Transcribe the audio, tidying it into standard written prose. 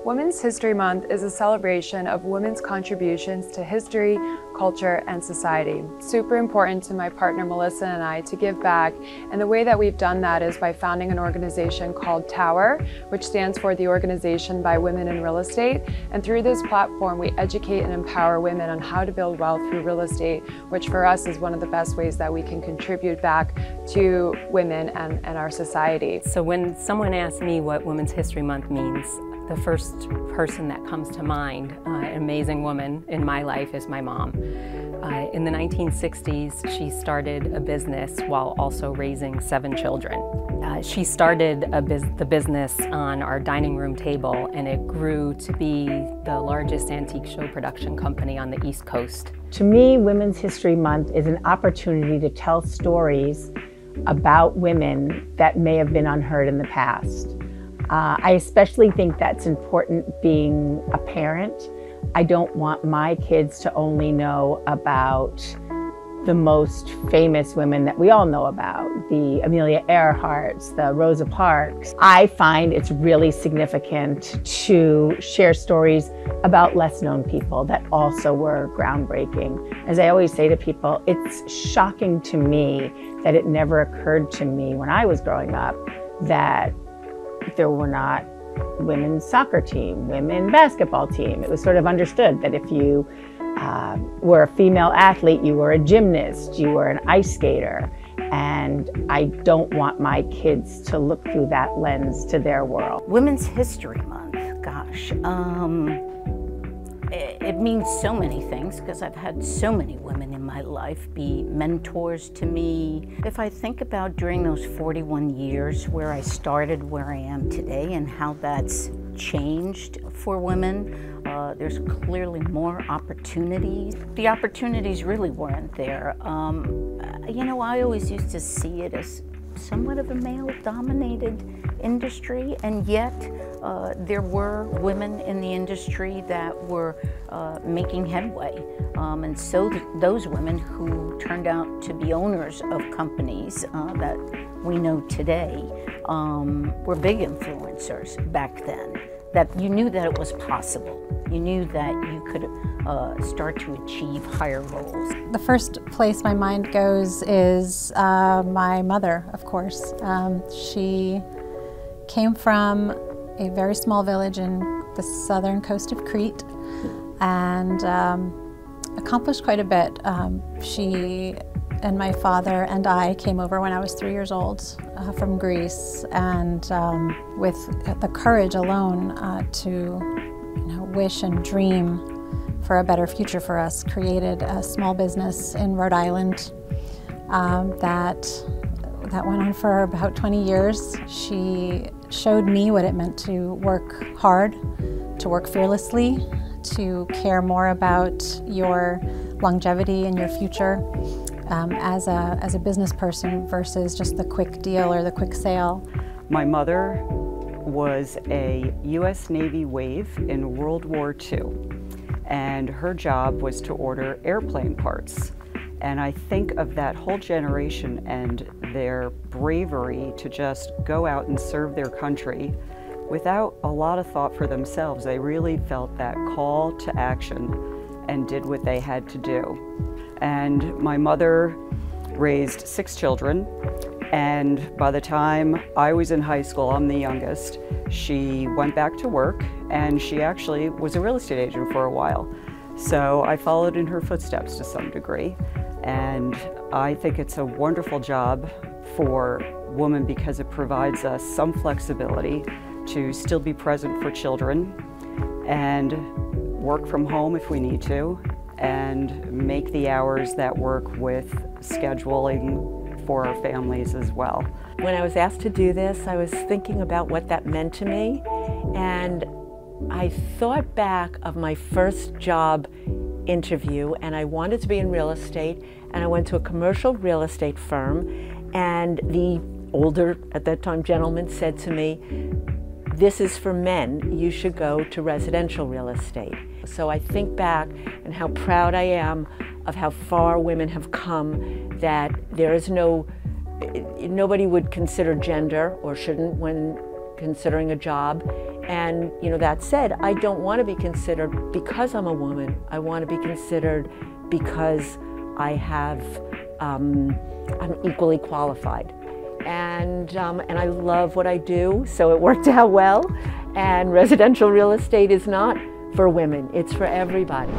Women's History Month is a celebration of women's contributions to history, culture, and society. Super important to my partner Melissa and I to give back, and the way that we've done that is by founding an organization called TOWER, which stands for the Organization by Women in Real Estate. And through this platform, we educate and empower women on how to build wealth through real estate, which for us is one of the best ways that we can contribute back to women and our society. So when someone asks me what Women's History Month means, the first person that comes to mind, an amazing woman in my life, is my mom. In the 1960s, she started a business while also raising 7 children. She started the business on our dining room table, and it grew to be the largest antique show production company on the East Coast. To me, Women's History Month is an opportunity to tell stories about women that may have been unheard in the past. I especially think that's important being a parent. I don't want my kids to only know about the most famous women that we all know about, the Amelia Earharts, the Rosa Parks. I find it's really significant to share stories about less known people that also were groundbreaking. As I always say to people, it's shocking to me that it never occurred to me when I was growing up that there were not women's soccer team, women's basketball team. It was sort of understood that if you were a female athlete, you were a gymnast, you were an ice skater. And I don't want my kids to look through that lens to their world. Women's History Month, gosh. It means so many things because I've had so many women in my life be mentors to me. If I think about during those 41 years where I started where I am today and how that's changed for women, there's clearly more opportunities. The opportunities really weren't there. You know, I always used to see it as somewhat of a male-dominated industry, and yet there were women in the industry that were making headway. And so those women who turned out to be owners of companies that we know today were big influencers back then, that you knew that it was possible. You knew that you could start to achieve higher roles. The first place my mind goes is my mother, of course. She came from a very small village in the southern coast of Crete and accomplished quite a bit. She and my father and I came over when I was 3 years old from Greece, and with the courage alone to wish and dream for a better future for us, created a small business in Rhode Island that went on for about 20 years. She showed me what it meant to work hard, to work fearlessly, to care more about your longevity and your future as a business person versus just the quick deal or the quick sale. My mother was a U.S. Navy wave in World War II, and her job was to order airplane parts. And I think of that whole generation and their bravery to just go out and serve their country without a lot of thought for themselves. They really felt that call to action and did what they had to do. And my mother raised 6 children, and by the time I was in high school, I'm the youngest, she went back to work, and she actually was a real estate agent for a while. So I followed in her footsteps to some degree, and I think it's a wonderful job for women because it provides us some flexibility to still be present for children and work from home if we need to, and make the hours that work with scheduling for our families as well. When I was asked to do this, I was thinking about what that meant to me, and I thought back of my first job interview, and I wanted to be in real estate, and I went to a commercial real estate firm, and the older, at that time, gentleman said to me, "This is for men, you should go to residential real estate." So I think back and how proud I am of how far women have come, that there is nobody would consider gender, or shouldn't, when considering a job. And that said, I don't want to be considered because I'm a woman. I want to be considered because I have, I'm equally qualified. And I love what I do, so it worked out well. And residential real estate is not for women, it's for everybody.